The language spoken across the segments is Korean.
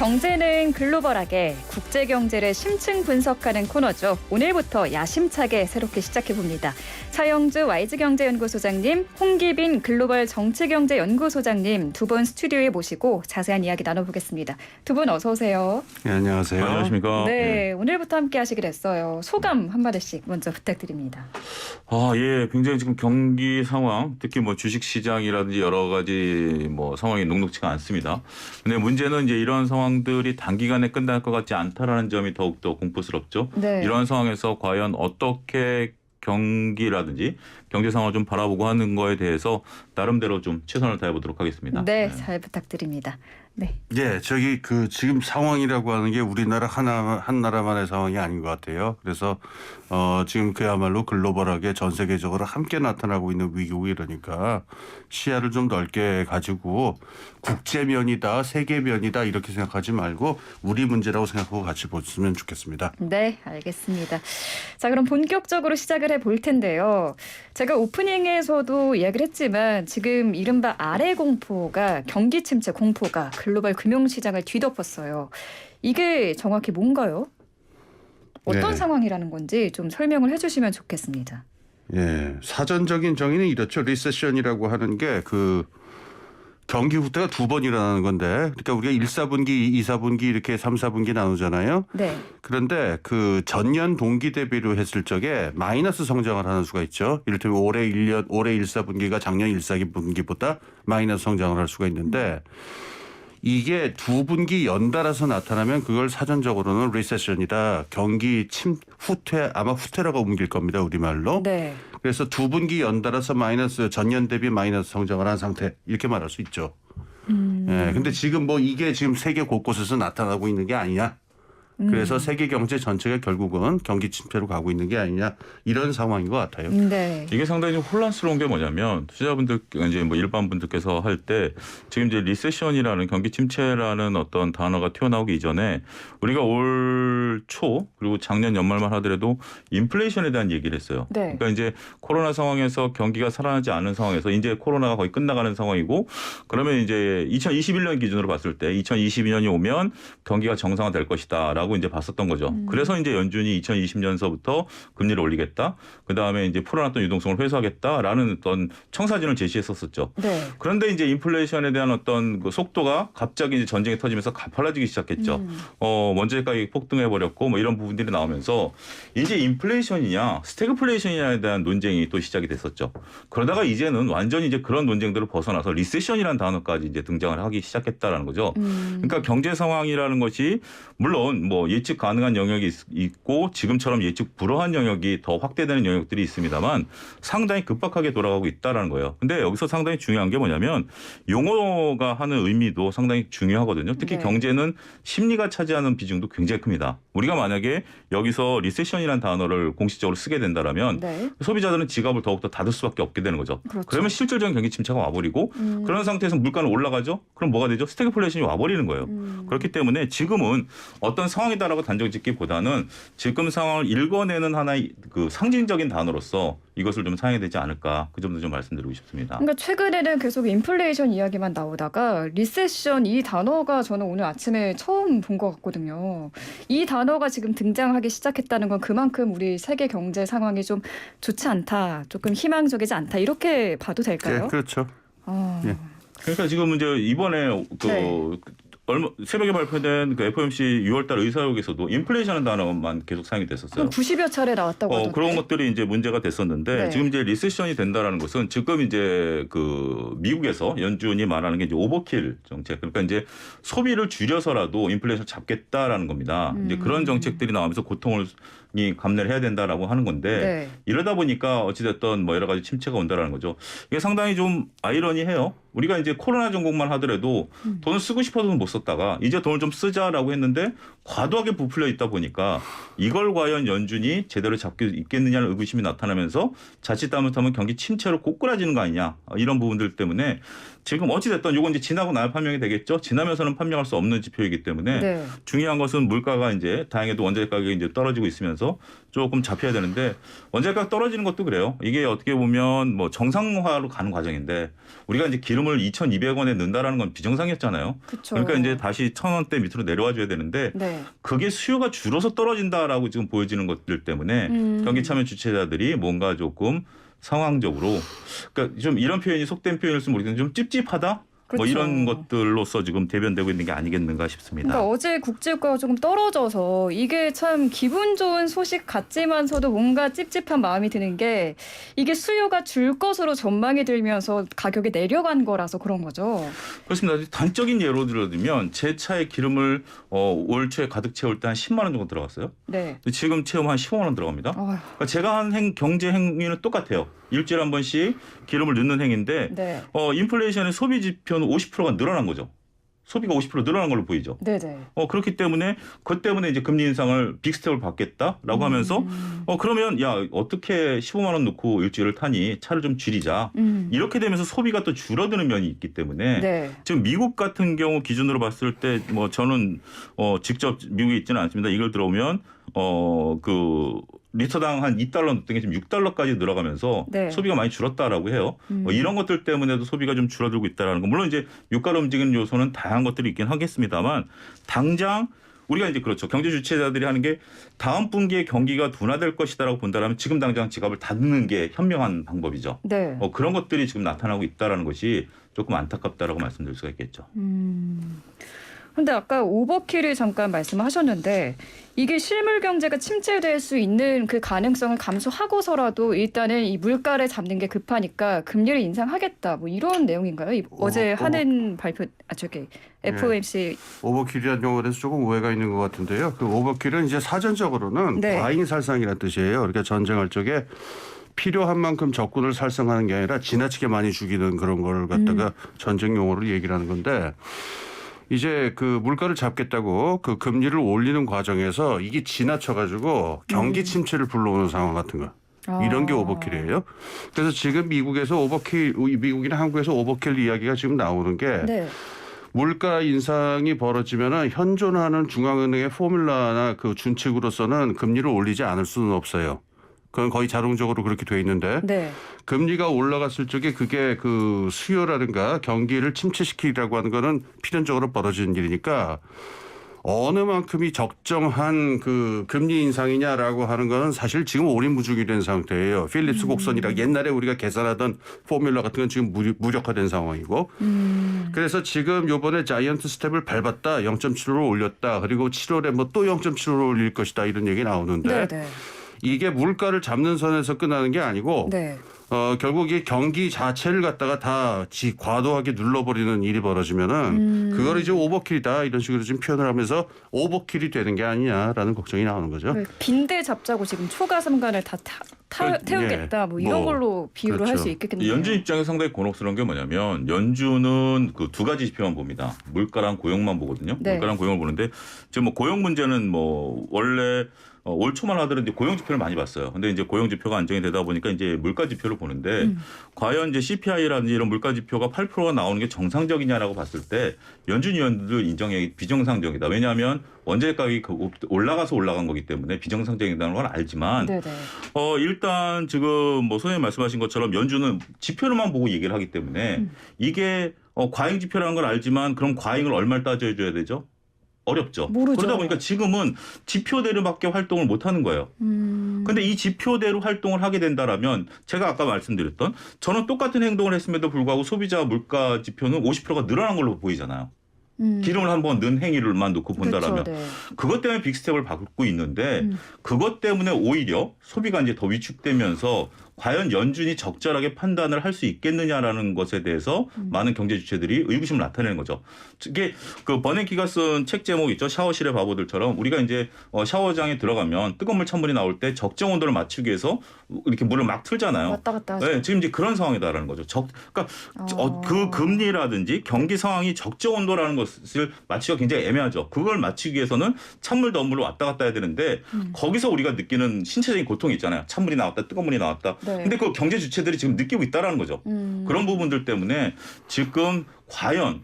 경제는 글로벌하게 국제 경제를 심층 분석하는 코너죠. 오늘부터 야심차게 새롭게 시작해봅니다. 차영주 YG경제연구소장님, 홍기빈 글로벌 정치경제연구소장님 두 분 스튜디오에 모시고 자세한 이야기 나눠보겠습니다. 두 분 어서 오세요. 네, 안녕하세요. 안녕하십니까. 네, 오늘부터 함께 하시기로 했어요. 소감 한마디씩 먼저 부탁드립니다. 예, 굉장히 지금 경기 상황, 특히 뭐 주식 시장이라든지 여러 가지 뭐 상황이 녹록치가 않습니다. 근데 문제는 이제 이런 상황들이 단기간에 끝날 것 같지 않다라는 점이 더욱더 공포스럽죠. 네. 이런 상황에서 과연 어떻게 경기라든지 경제 상황을 좀 바라보고 하는 거에 대해서 나름대로 좀 최선을 다해 보도록 하겠습니다. 네, 잘 부탁드립니다. 네. 예, 지금 상황이라고 하는 게 우리나라 한 나라만의 상황이 아닌 것 같아요. 그래서 지금 그야말로 글로벌하게 전 세계적으로 함께 나타나고 있는 위기고 이러니까 시야를 좀 넓게 가지고 국제면이다, 세계면이다 이렇게 생각하지 말고 우리 문제라고 생각하고 같이 보시면 좋겠습니다. 네, 알겠습니다. 자, 그럼 본격적으로 시작을 해볼 텐데요. 제가 오프닝에서도 이야기를 했지만 지금 이른바 아래 공포가 경기 침체 공포가 글로벌 금융시장을 뒤덮었어요. 이게 정확히 뭔가요? 어떤 네. 상황이라는 건지 좀 설명을 해주시면 좋겠습니다. 예, 사전적인 정의는 이렇죠. 리세션이라고 하는 게 경기 후퇴가 두 번 일어나는 건데, 그러니까 우리가 1, 4분기, 2, 4분기 이렇게 3, 4분기 나누잖아요. 네. 그런데 그 전년 동기 대비로 했을 적에 마이너스 성장을 하는 수가 있죠. 이를테면 올해 1, 4분기가 작년 1, 4분기보다 마이너스 성장을 할 수가 있는데 이게 두 분기 연달아서 나타나면 그걸 사전적으로는 리세션이다. 경기 후퇴, 아마 후퇴라고 옮길 겁니다. 우리말로. 네. 그래서 두 분기 연달아서 전년 대비 마이너스 성장을 한 상태 이렇게 말할 수 있죠. 예, 근데 지금 이게 지금 세계 곳곳에서 나타나고 있는 게 아니냐. 그래서 세계 경제 전체가 결국은 경기 침체로 가고 있는 게 아니냐 이런 상황인 것 같아요. 네. 이게 상당히 좀 혼란스러운 게 뭐냐면 투자분들 이제 뭐 일반 분들께서 할 때 지금 이제 리세션이라는 경기 침체라는 어떤 단어가 튀어나오기 이전에 우리가 올 초 그리고 작년 연말만 하더라도 인플레이션에 대한 얘기를 했어요. 네. 그러니까 이제 코로나 상황에서 경기가 살아나지 않은 상황에서 이제 코로나가 거의 끝나가는 상황이고 그러면 이제 2021년 기준으로 봤을 때 2022년이 오면 경기가 정상화될 것이다라고 이제 봤었던 거죠. 그래서 이제 연준이 2020년서부터 금리를 올리겠다. 그다음에 이제 풀어놨던 유동성을 회수하겠다라는 어떤 청사진을 제시했었었죠. 네. 그런데 이제 인플레이션에 대한 어떤 그 속도가 갑자기 이제 전쟁이 터지면서 가팔라지기 시작했죠. 원자재 가격이 폭등해 버렸고 뭐 이런 부분들이 나오면서 이제 인플레이션이냐 스태그플레이션이냐에 대한 논쟁이 또 시작이 됐었죠. 그러다가 이제는 완전히 이제 그런 논쟁들을 벗어나서 리세션이라는 단어까지 이제 등장을 하기 시작했다라는 거죠. 그러니까 경제 상황이라는 것이 물론 뭐 예측 가능한 영역이 있고 지금처럼 예측 불허한 영역이 더 확대되는 영역들이 있습니다만 상당히 급박하게 돌아가고 있다라는 거예요. 근데 여기서 상당히 중요한 게 뭐냐면 용어가 하는 의미도 상당히 중요하거든요. 특히 네. 경제는 심리가 차지하는 비중도 굉장히 큽니다. 우리가 만약에 여기서 리세션이라는 단어를 공식적으로 쓰게 된다라면 네. 소비자들은 지갑을 더욱더 닫을 수밖에 없게 되는 거죠. 그렇죠. 그러면 실질적인 경기 침체가 와버리고 그런 상태에서 물가는 올라가죠. 그럼 뭐가 되죠? 스태그플레이션이 와버리는 거예요. 그렇기 때문에 지금은 어떤 상황이다라고 단정짓기보다는 지금 상황을 읽어내는 하나의 그 상징적인 단어로서 이것을 좀 사용해야 되지 않을까 그 점도 좀 말씀드리고 싶습니다. 그러니까 최근에는 계속 인플레이션 이야기만 나오다가 리세션 이 단어가 저는 오늘 아침에 처음 본 것 같거든요. 이 단어가 지금 등장하기 시작했다는 건 그만큼 우리 세계 경제 상황이 좀 좋지 않다, 조금 희망적이지 않다 이렇게 봐도 될까요? 네, 그렇죠. 예. 그러니까 지금 이제 이번에 네. 새벽에 발표된 그 FOMC 6월달 의사록에서도 인플레이션이라는 단어만 계속 사용이 됐었어요. 90여 차례 나왔다고 하던데. 그런 것들이 이제 문제가 됐었는데 네. 지금 이제 리세션이 된다라는 것은 지금 이제 그 미국에서 연준이 말하는 게 이제 오버킬 정책 그러니까 이제 소비를 줄여서라도 인플레이션을 잡겠다라는 겁니다. 이제 그런 정책들이 나오면서 고통을 감내를 해야 된다라고 하는 건데 네. 이러다 보니까 어찌됐든 뭐 여러 가지 침체가 온다라는 거죠. 이게 상당히 좀 아이러니해요. 우리가 이제 코로나 전공만 하더라도 돈을 쓰고 싶어서는 못 썼다가 이제 돈을 좀 쓰자라고 했는데 과도하게 부풀려 있다 보니까 이걸 과연 연준이 제대로 잡고 있겠느냐는 의구심이 나타나면서 자칫 잘못하면 경기 침체로 꼬꾸라지는 거 아니냐 이런 부분들 때문에 지금 어찌됐든 요건 이제 지나고 나야 판명이 되겠죠. 지나면서는 판명할 수 없는 지표이기 때문에 네. 중요한 것은 물가가 이제 다행히도 원자재 가격이 이제 떨어지고 있으면서 조금 잡혀야 되는데 원자재 가격 떨어지는 것도 그래요. 이게 어떻게 보면 뭐 정상화로 가는 과정인데 우리가 이제 기름을 2,200원에 넣는다라는 건 비정상이었잖아요. 그쵸. 그러니까 이제 다시 1,000원대 밑으로 내려와 줘야 되는데 네. 그게 수요가 줄어서 떨어진다라고 지금 보여지는 것들 때문에 경기 참여 주체자들이 뭔가 조금 상황적으로 그러니까 좀 이런 표현이 속된 표현일 수 모르겠는데 좀 찝찝하다. 뭐 그렇죠. 이런 것들로서 지금 대변되고 있는 게 아니겠는가 싶습니다. 그러니까 어제 국제유가가 조금 떨어져서 이게 참 기분 좋은 소식 같지만서도 뭔가 찝찝한 마음이 드는 게 이게 수요가 줄 것으로 전망이 들면서 가격이 내려간 거라서 그런 거죠. 그렇습니다. 단적인 예로 들어들면 제 차에 기름을 올 초에 가득 채울 때 한 10만 원 정도 들어갔어요. 네. 근데 지금 채우면 한 15만 원 들어갑니다. 어휴, 그러니까 제가 한 경제 행위는 똑같아요. 일주일에 한 번씩 기름을 넣는 행위인데 네. 인플레이션의 소비 지표는 50%가 늘어난 거죠. 소비가 50% 늘어난 걸로 보이죠. 네네. 그렇기 때문에 그 때문에 이제 금리 인상을 빅스텝을 받겠다라고 하면서 그러면 야 어떻게 15만 원 넣고 일주일을 타니 차를 좀 줄이자. 이렇게 되면서 소비가 또 줄어드는 면이 있기 때문에 네. 지금 미국 같은 경우 기준으로 봤을 때 뭐 저는 직접 미국에 있지는 않습니다. 이걸 들어오면 그 리터당 한 2달러 넣던 게 지금 6달러까지 늘어가면서 네. 소비가 많이 줄었다라고 해요. 이런 것들 때문에도 소비가 좀 줄어들고 있다라는 거. 물론 이제 유가를 움직이는 요소는 다양한 것들이 있긴 하겠습니다만 당장 우리가 이제 그렇죠. 경제 주체자들이 하는 게 다음 분기에 경기가 둔화될 것이다라고 본다라면 지금 당장 지갑을 닫는 게 현명한 방법이죠. 네. 그런 것들이 지금 나타나고 있다라는 것이 조금 안타깝다라고 말씀드릴 수가 있겠죠. 근데 아까 오버킬을 잠깐 말씀하셨는데 이게 실물 경제가 침체될 수 있는 그 가능성을 감수하고서라도 일단은 이 물가를 잡는 게 급하니까 금리를 인상하겠다 뭐 이런 내용인가요? 어제 한은 발표 FOMC 오버킬이라는 용어에서 조금 오해가 있는 것 같은데요. 그 오버킬은 이제 사전적으로는 네. 과잉살상이라는 뜻이에요. 그러니까 전쟁할 적에 필요한 만큼 적군을 살상하는 게 아니라 지나치게 많이 죽이는 그런 걸 갖다가 전쟁 용어로 얘기를 하는 건데 이제 그 물가를 잡겠다고 그 금리를 올리는 과정에서 이게 지나쳐가지고 경기 침체를 불러오는 상황 같은 거. 이런 게 오버킬이에요. 그래서 지금 미국이나 한국에서 오버킬 이야기가 지금 나오는 게 네. 물가 인상이 벌어지면은 현존하는 중앙은행의 포뮬라나 그 준칙으로서는 금리를 올리지 않을 수는 없어요. 그건 거의 자동적으로 그렇게 돼 있는데 네. 금리가 올라갔을 적에 그게 그 수요라든가 경기를 침체시키라고 하는 거는 필연적으로 벌어지는 일이니까 어느 만큼이 적정한 그 금리 인상이냐라고 하는 거는 사실 지금 오리무중이 된 상태예요. 필립스 곡선이라 옛날에 우리가 계산하던 포뮬라 같은 건 지금 무력화된 상황이고 그래서 지금 요번에 자이언트 스텝을 밟았다. 0.75로 올렸다. 그리고 7월에 뭐 또 0.75로 올릴 것이다. 이런 얘기 나오는데 네. 이게 물가를 잡는 선에서 끝나는 게 아니고 네. 결국 이 경기 자체를 갖다가 다 과도하게 눌러버리는 일이 벌어지면은 그걸 이제 오버킬이다 이런 식으로 지금 표현을 하면서 오버킬이 되는 게 아니냐라는 걱정이 나오는 거죠. 빈대 잡자고 지금 초가삼간을 다 태우겠다 뭐 이런 걸로 비유를 할 그렇죠. 수 있겠네요. 연준 입장에서 상당히 곤혹스러운 게 뭐냐면 연준은 그 두 가지 지표만 봅니다. 물가랑 고용만 보거든요. 네. 물가랑 고용을 보는데 지금 뭐 고용 문제는 뭐 원래 올 초만 하더라도 고용 지표를 많이 봤어요. 근데 이제 고용 지표가 안정이 되다 보니까 이제 물가 지표를 보는데 과연 이제 CPI라든지 이런 물가 지표가 8%가 나오는 게 정상적이냐라고 봤을 때 연준 위원들 인정이 비정상적이다. 왜냐하면 원자재 가격이 올라가서 올라간 거기 때문에 비정상적이라는 건 알지만 네네. 일단 지금 뭐 선생님 말씀하신 것처럼 연준은 지표로만 보고 얘기를 하기 때문에 이게 과잉 지표라는 걸 알지만 그럼 과잉을 얼마를 따져줘야 되죠? 어렵죠. 모르죠. 그러다 보니까 지금은 지표대로밖에 활동을 못 하는 거예요. 근데 이 지표대로 활동을 하게 된다라면 제가 아까 말씀드렸던 저는 똑같은 행동을 했음에도 불구하고 소비자 물가 지표는 50%가 늘어난 걸로 보이잖아요. 기름을 한번 넣은 행위를만 놓고 본다라면 그렇죠, 네. 그것 때문에 빅스텝을 밟고 있는데 그것 때문에 오히려 소비가 이제 더 위축되면서 과연 연준이 적절하게 판단을 할 수 있겠느냐라는 것에 대해서 많은 경제 주체들이 의구심을 나타내는 거죠. 이게 그 버냉키가 쓴 책 제목 있죠. 샤워실의 바보들처럼 우리가 이제 샤워장에 들어가면 뜨거운 물 찬물이 나올 때 적정 온도를 맞추기 위해서 이렇게 물을 막 틀잖아요. 왔다 갔다 하죠. 네, 지금 이제 그런 상황이다라는 거죠. 그러니까 그 금리라든지 경기 상황이 적정 온도라는 것을 맞추기가 굉장히 애매하죠. 그걸 맞추기 위해서는 찬물도 얼물로 왔다 갔다 해야 되는데 거기서 우리가 느끼는 신체적인 고통이 있잖아요. 찬물이 나왔다, 뜨거운 물이 나왔다. 네. 근데 그 경제 주체들이 지금 느끼고 있다라는 거죠. 그런 부분들 때문에 지금 과연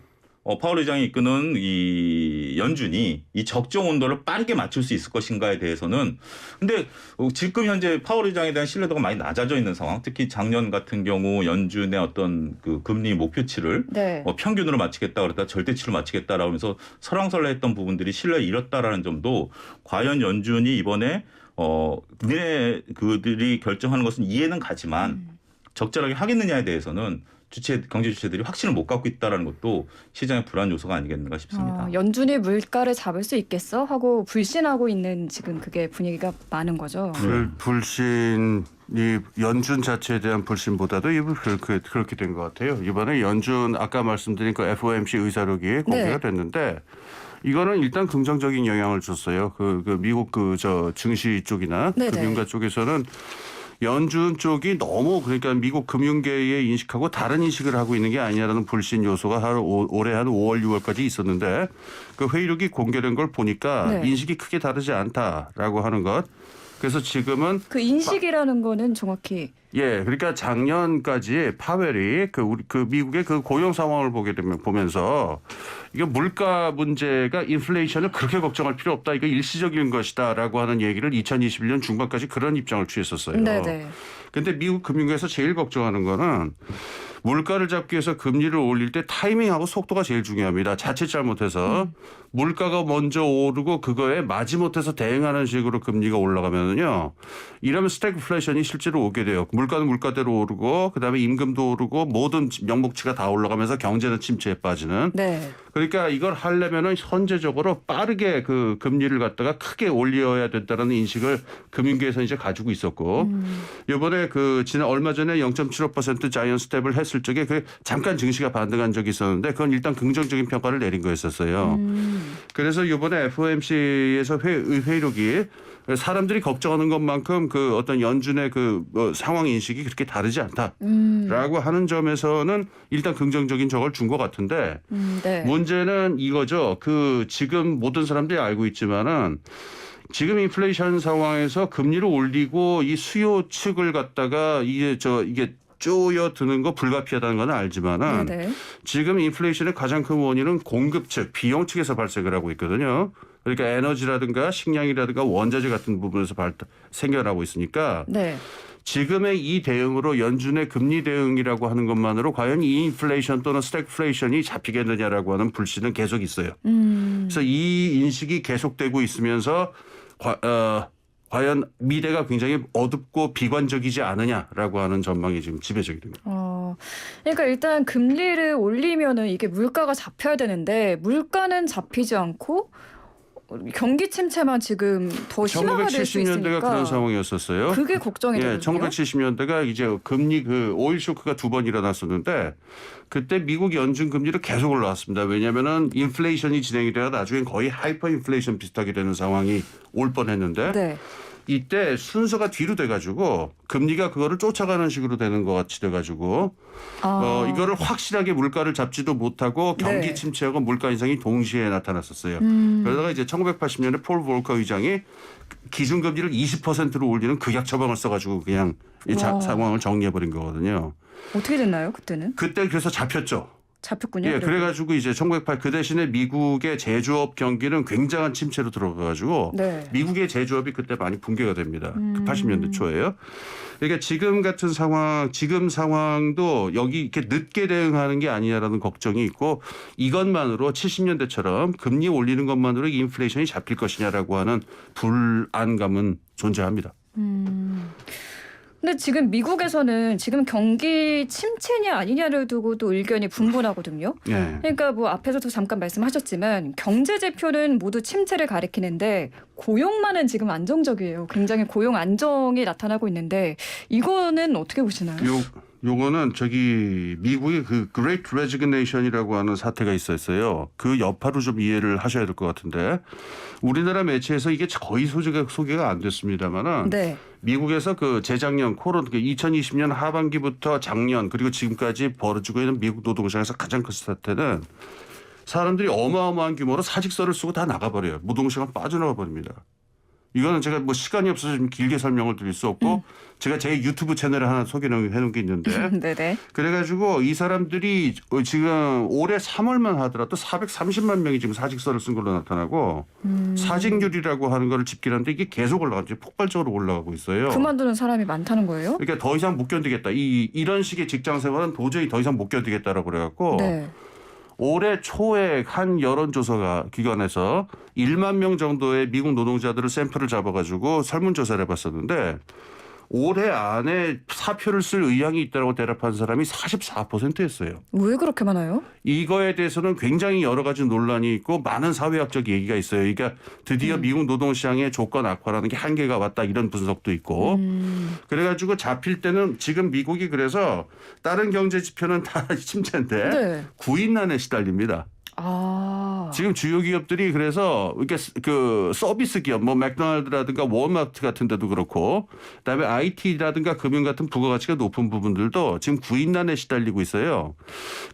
파월 의장이 이끄는 이 연준이 이 적정 온도를 빠르게 맞출 수 있을 것인가에 대해서는 근데 지금 현재 파월 의장에 대한 신뢰도가 많이 낮아져 있는 상황. 특히 작년 같은 경우 연준의 어떤 그 금리 목표치를 네. 평균으로 맞추겠다 그랬다 절대치로 맞추겠다라고 하면서 설왕설래했던 부분들이 신뢰를 잃었다라는 점도 과연 연준이 이번에 그들이 결정하는 것은 이해는 가지만 적절하게 하겠느냐에 대해서는 경제 주체들이 확신을 못 갖고 있다는 것도 시장의 불안 요소가 아니겠는가 싶습니다. 연준이 물가를 잡을 수 있겠어? 하고 불신하고 있는 지금 그게 분위기가 많은 거죠. 불신이 연준 자체에 대한 불신보다도 그렇게 된 것 같아요. 이번에 연준 아까 말씀드린 그 FOMC 의사록이 공개가 됐는데 이거는 일단 긍정적인 영향을 줬어요. 그 미국 증시 쪽이나 금융가 쪽에서는 연준 쪽이 너무 그러니까 미국 금융계의 인식하고 다른 인식을 하고 있는 게 아니냐라는 불신 요소가 올해 한 5월, 6월까지 있었는데 그 회의록이 공개된 걸 보니까 인식이 크게 다르지 않다라고 하는 것. 그래서 지금은 그 인식이라는 거는 정확히 그러니까 작년까지 파웰이 그 미국의 그 고용 상황을 보면서 이게 물가 문제가 인플레이션을 그렇게 걱정할 필요 없다. 이거 일시적인 것이다라고 하는 얘기를 2021년 중반까지 그런 입장을 취했었어요. 그런데 미국 금융계에서 제일 걱정하는 거는 물가를 잡기 위해서 금리를 올릴 때 타이밍하고 속도가 제일 중요합니다. 자칫 잘못해서 물가가 먼저 오르고 그거에 마지못해서 대응하는 식으로 금리가 올라가면요. 이러면 스태그플레이션이 실제로 오게 돼요. 물가는 물가대로 오르고 그다음에 임금도 오르고 모든 명목치가 다 올라가면서 경제는 침체에 빠지는. 그러니까 이걸 하려면은 현재적으로 빠르게 그 금리를 갖다가 크게 올려야 된다는 인식을 금융계에서 이제 가지고 있었고 이번에 지난 얼마 전에 0.75% 자이언 스텝을 했을 적에 그 잠깐 증시가 반등한 적이 있었는데 그건 일단 긍정적인 평가를 내린 거였었어요. 그래서 이번에 FOMC에서 회의록이 사람들이 걱정하는 것만큼 그 어떤 연준의 상황 인식이 그렇게 다르지 않다라고 하는 점에서는 일단 긍정적인 적을 준 것 같은데 문제는 이거죠. 지금 모든 사람들이 알고 있지만은 지금 인플레이션 상황에서 금리를 올리고 이 수요 측을 갖다가 이게 쪼여드는 거 불가피하다는 건 알지만은 지금 인플레이션의 가장 큰 원인은 공급 측, 비용 측에서 발생을 하고 있거든요. 그러니까 에너지라든가 식량이라든가 원자재 같은 부분에서 생겨나고 있으니까 지금의 이 대응으로 연준의 금리 대응이라고 하는 것만으로 과연 이 인플레이션 또는 스태그플레이션이 잡히겠느냐라고 하는 불신은 계속 있어요. 그래서 이 인식이 계속되고 있으면서 과연 미래가 굉장히 어둡고 비관적이지 않느냐라고 하는 전망이 지금 지배적입니다. 그러니까 일단 금리를 올리면은 이게 물가가 잡혀야 되는데 물가는 잡히지 않고 경기 침체만 지금 더 심화가 될 수 있으니까 1970년대가 그런 상황이었었어요. 그게 걱정이 되거든요. 1970년대가 이제 금리 오일 쇼크가 2번 일어났었는데 그때 미국 연준 금리를 계속 올라왔습니다. 왜냐하면은 인플레이션이 진행이 돼야 나중엔 거의 하이퍼 인플레이션 비슷하게 되는 상황이 올 뻔했는데 이때 순서가 뒤로 돼가지고 금리가 그거를 쫓아가는 식으로 되는 것 같이 돼가지고 이거를 확실하게 물가를 잡지도 못하고 경기 침체하고 물가 인상이 동시에 나타났었어요. 그러다가 이제 1980년에 폴 볼커 의장이 기준금리를 20%로 올리는 극약 처방을 써가지고 그냥 이 상황을 정리해버린 거거든요. 어떻게 됐나요 그때는? 그때 그래서 잡혔죠. 잡혔군요. 그래가지고 이제 1908 그 대신에 미국의 제조업 경기는 굉장한 침체로 들어가가지고 미국의 제조업이 그때 많이 붕괴가 됩니다. 그 80년대 초에요. 그러니까 지금 같은 상황, 지금 상황도 여기 이렇게 늦게 대응하는 게 아니냐라는 걱정이 있고 이것만으로 70년대처럼 금리 올리는 것만으로 인플레이션이 잡힐 것이냐라고 하는 불안감은 존재합니다. 근데 지금 미국에서는 지금 경기 침체냐 아니냐를 두고도 의견이 분분하거든요. 그러니까 뭐 앞에서도 잠깐 말씀하셨지만 경제 지표는 모두 침체를 가리키는데 고용만은 지금 안정적이에요. 굉장히 고용 안정이 나타나고 있는데 이거는 어떻게 보시나요? 요거는 미국의 그 Great Resignation이라고 하는 사태가 있었어요. 그 여파로 좀 이해를 하셔야 될 것 같은데 우리나라 매체에서 이게 거의 소개가 안 됐습니다만은 미국에서 그 재작년 2020년 하반기부터 작년 그리고 지금까지 벌어지고 있는 미국 노동시장에서 가장 큰 사태는 사람들이 어마어마한 규모로 사직서를 쓰고 다 나가버려요. 무동시간 빠져나가 버립니다. 이거는 제가 뭐 시간이 없어서 좀 길게 설명을 드릴 수 없고 제가 제 유튜브 채널에 하나 소개해 놓은 게 있는데 네네. 그래가지고 이 사람들이 지금 올해 3월만 하더라도 430만 명이 지금 사직서를 쓴 걸로 나타나고 사직률이라고 하는 거를 집계하는데 이게 계속 올라가죠. 폭발적으로 올라가고 있어요. 그만두는 사람이 많다는 거예요? 그러니까 더 이상 못 견디겠다. 이런 식의 직장 생활은 도저히 더 이상 못 견디겠다라고 그래갖고 네. 올해 초에 한 여론조사 기관에서 1만 명 정도의 미국 노동자들을 샘플을 잡아가지고 설문조사를 해봤었는데 올해 안에 사표를 쓸 의향이 있다고 대답한 사람이 44%였어요. 왜 그렇게 많아요? 이거에 대해서는 굉장히 여러 가지 논란이 있고 많은 사회학적 얘기가 있어요. 그러니까 드디어 미국 노동시장의 조건 악화라는 게 한계가 왔다 이런 분석도 있고 그래가지고 잡힐 때는 지금 미국이 그래서 다른 경제 지표는 다 침체인데 네. 구인난에 시달립니다. 아. 지금 주요 기업들이 그래서 이렇게 그 서비스 기업 뭐 맥도날드라든가 월마트 같은 데도 그렇고 그다음에 IT라든가 금융 같은 부가가치가 높은 부분들도 지금 구인난에 시달리고 있어요.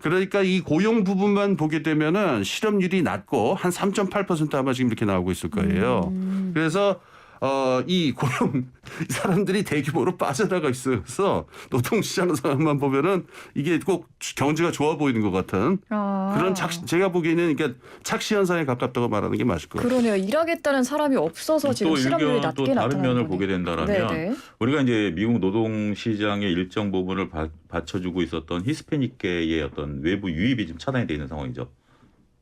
그러니까 이 고용 부분만 보게 되면은 실업률이 낮고 한 3.8% 아마 지금 이렇게 나오고 있을 거예요. 그래서 이 고용 사람들이 대규모로 빠져나가 있어서 노동시장 상황만 보면은 이게 꼭 경제가 좋아 보이는 것 같은 그런 제가 보기에는 그러니까 착시 현상에 가깝다고 말하는 게 맞을 거예요. 그러네요. 일하겠다는 사람이 없어서 지금 또 실업률이 일견 낮게 또 나타나는 다른 면을 거네요. 보게 된다라면 네네. 우리가 이제 미국 노동 시장의 일정 부분을 받쳐주고 있었던 히스패닉계의 어떤 외부 유입이 지금 차단이 돼 있는 상황이죠.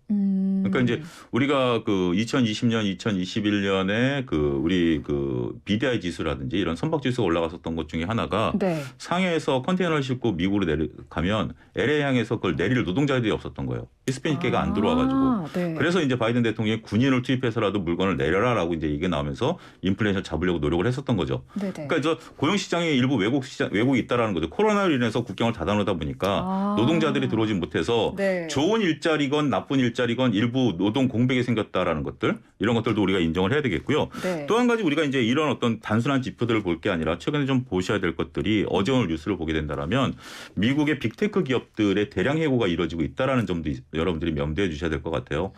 그러니까 이제 우리가 그 2020년, 2021년에 그 우리 그 BDI 지수라든지 이런 선박 지수가 올라갔었던 것 중에 하나가 네. 상해에서 컨테이너를 싣고 미국으로 가면 LA 향해서 그걸 내릴 노동자들이 없었던 거예요. 히스패닉계가 안 들어와가지고. 네. 그래서 이제 바이든 대통령이 군인을 투입해서라도 물건을 내려라라고 이제 이게 나오면서 인플레이션을 잡으려고 노력을 했었던 거죠. 네네. 그러니까 저 고용 시장에 일부 왜곡이 있다라는 거죠. 코로나로 인해서 국경을 닫아놓다 보니까 노동자들이 들어오지 못해서 네. 좋은 일자리건 나쁜 일자리건 일부 노동 공백이 생겼다라는 것들 이런 것들도 우리가 인정을 해야 되겠고요. 네. 또 한 가지 우리가 이제 이런 어떤 단순한 지표들을 볼 게 아니라 최근에 좀 보셔야 될 것들이 어제 오늘 뉴스를 보게 된다라면 미국의 빅테크 기업들의 대량 해고가 이루어지고 있다라는 점도 여러분들이 염두에 주셔야 될 것 같아요.